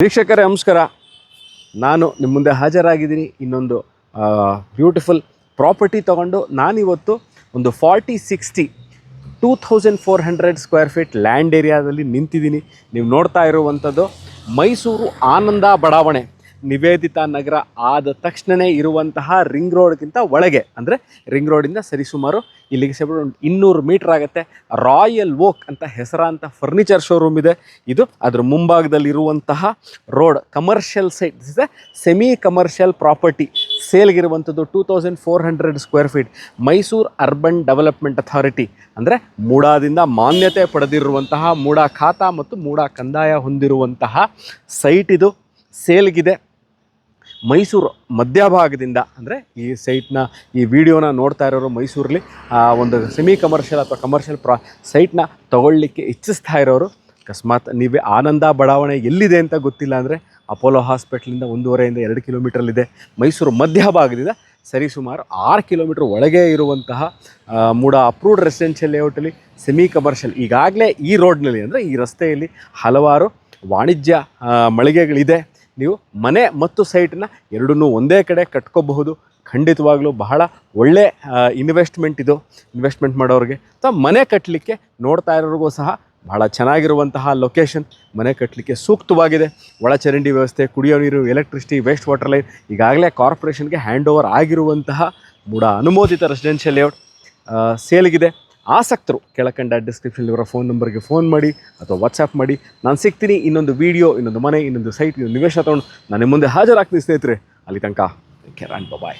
ವೀಕ್ಷಕರೇ ನಮಸ್ಕಾರ. ನಾನು ನಿಮ್ಮ ಮುಂದೆ ಹಾಜರಾಗಿದ್ದೀನಿ. ಇನ್ನೊಂದು ಬ್ಯೂಟಿಫುಲ್ ಪ್ರಾಪರ್ಟಿ ತೊಗೊಂಡು ನಾನಿವತ್ತು ಒಂದು 2400 ಸ್ಕ್ವೇರ್ ಫೀಟ್ ಲ್ಯಾಂಡ್ ಏರಿಯಾದಲ್ಲಿ ನಿಂತಿದ್ದೀನಿ. ನೀವು ನೋಡ್ತಾ ಇರುವಂಥದ್ದು ಮೈಸೂರು ಆನಂದ ಬಡಾವಣೆ, ನಿವೇದಿತಾ ನಗರ ಆದ ತಕ್ಷಣವೇ ಇರುವಂತಹ ರಿಂಗ್ ರೋಡ್ಗಿಂತ ಒಳಗೆ, ಅಂದರೆ ರಿಂಗ್ ರೋಡಿಂದ ಸರಿಸುಮಾರು ಇಲ್ಲಿಗೆ ಸೇರಿ 200 ಮೀಟ್ರ್ ಆಗುತ್ತೆ. ರಾಯಲ್ ವೋಕ್ ಅಂತ ಹೆಸರಾಂತ ಫರ್ನಿಚರ್ ಶೋರೂಮ್ ಇದೆ. ಇದು ಅದರ ಮುಂಭಾಗದಲ್ಲಿರುವಂತಹ road commercial site. This is a semi commercial property. ಸೇಲ್ಗಿರುವಂಥದ್ದು 2400 square feet. Mysuru urban development authority ಅಂದರೆ ಮೂಡಾದಿಂದ ಮಾನ್ಯತೆ ಪಡೆದಿರುವಂತಹ, ಮೂಡಾ ಖಾತಾ ಮತ್ತು ಮೂಡಾ ಕಂದಾಯ ಹೊಂದಿರುವಂತಹ ಸೈಟ್ ಇದು ಸೇಲ್ಗಿದೆ. ಮೈಸೂರು ಮಧ್ಯಭಾಗದಿಂದ, ಅಂದರೆ ಈ ಸೈಟ್ನ ಈ ವಿಡಿಯೋನ ನೋಡ್ತಾ ಇರೋರು ಮೈಸೂರಲ್ಲಿ ಒಂದು ಸೆಮಿ ಕಮರ್ಷಿಯಲ್ ಅಥವಾ ಕಮರ್ಷಿಯಲ್ ಸೈಟ್ನ ತಗೊಳ್ಳಿಕ್ಕೆ ಇಚ್ಛಿಸ್ತಾ ಇರೋರು, ಅಕಸ್ಮಾತ್ ನೀವೇ ಆನಂದ ಬಡಾವಣೆ ಎಲ್ಲಿದೆ ಅಂತ ಗೊತ್ತಿಲ್ಲ ಅಂದರೆ ಅಪೋಲೋ ಹಾಸ್ಪಿಟ್ಲಿಂದ 1.5 2 ಕಿಲೋಮೀಟ್ರಲ್ಲಿದೆ. ಮೈಸೂರು ಮಧ್ಯಭಾಗದಿಂದ ಸರಿಸುಮಾರು 6 ಕಿಲೋಮೀಟ್ರ್ ಒಳಗೆ ಇರುವಂತಹ ಮೂಡಾ ಅಪ್ರೂವ್ಡ್ ರೆಸಿಡೆನ್ಷಿಯಲ್ ಲೇಔಟಲ್ಲಿ ಸೆಮಿ ಕಮರ್ಷಿಯಲ್. ಈಗಾಗಲೇ ಈ ರೋಡ್ನಲ್ಲಿ, ಅಂದರೆ ಈ ರಸ್ತೆಯಲ್ಲಿ ಹಲವಾರು ವಾಣಿಜ್ಯ ಮಳಿಗೆಗಳಿದೆ. ನೀವು ಮನೆ ಮತ್ತು ಸೈಟನ್ನ ಎರಡನ್ನೂ ಒಂದೇ ಕಡೆ ಕಟ್ಕೋಬಹುದು. ಖಂಡಿತವಾಗ್ಲೂ ಬಹಳ ಒಳ್ಳೆ ಇನ್ವೆಸ್ಟ್ಮೆಂಟ್ ಇದು. ಇನ್ವೆಸ್ಟ್ಮೆಂಟ್ ಮಾಡೋರಿಗೆ ಅಥವಾ ಮನೆ ಕಟ್ಟಲಿಕ್ಕೆ ನೋಡ್ತಾ ಇರೋರಿಗೂ ಸಹ ಬಹಳ ಚೆನ್ನಾಗಿರುವಂತಹ ಲೊಕೇಶನ್. ಮನೆ ಕಟ್ಟಲಿಕ್ಕೆ ಸೂಕ್ತವಾಗಿದೆ. ಒಳಚರಂಡಿ ವ್ಯವಸ್ಥೆ, ಕುಡಿಯೋ ನೀರು, ಎಲೆಕ್ಟ್ರಿಸಿಟಿ, ವೇಸ್ಟ್ ವಾಟರ್ ಲೈನ್ ಈಗಾಗಲೇ ಕಾರ್ಪೊರೇಷನ್ಗೆ ಹ್ಯಾಂಡ್ ಓವರ್ ಆಗಿರುವಂತಹ ಮೂಡಾ ಅನುಮೋದಿತ ರೆಸಿಡೆನ್ಷಿಯಲ್ ಲೇಔಟ್ ಸೇಲ್ಗಿದೆ. ಆಸಕ್ತರು ಕೆಳಕಂಡ ಡಿಸ್ಕ್ರಿಪ್ಷನ್ ಇವರ ಫೋನ್ ನಂಬರ್ಗೆ ಫೋನ್ ಮಾಡಿ ಅಥವಾ ವಾಟ್ಸಪ್ ಮಾಡಿ. ನಾನು ಸಿಗ್ತೀನಿ ಇನ್ನೊಂದು ವಿಡಿಯೋ, ಇನ್ನೊಂದು ಮನೆ, ಇನ್ನೊಂದು ಸೈಟ್, ಇನ್ನೊಂದು ನಿವೇಶ ತೊಗೊಂಡು ನಾನು ನಿಮ್ಮ ಮುಂದೆ ಹಾಜರಾಗ್ತೀನಿ ಸ್ನೇಹಿತರೆ. ಅಲ್ಲಿ ತನಕ ಕೇರ್ ಆ್ಯಂಡ್ ಬಾಯ್.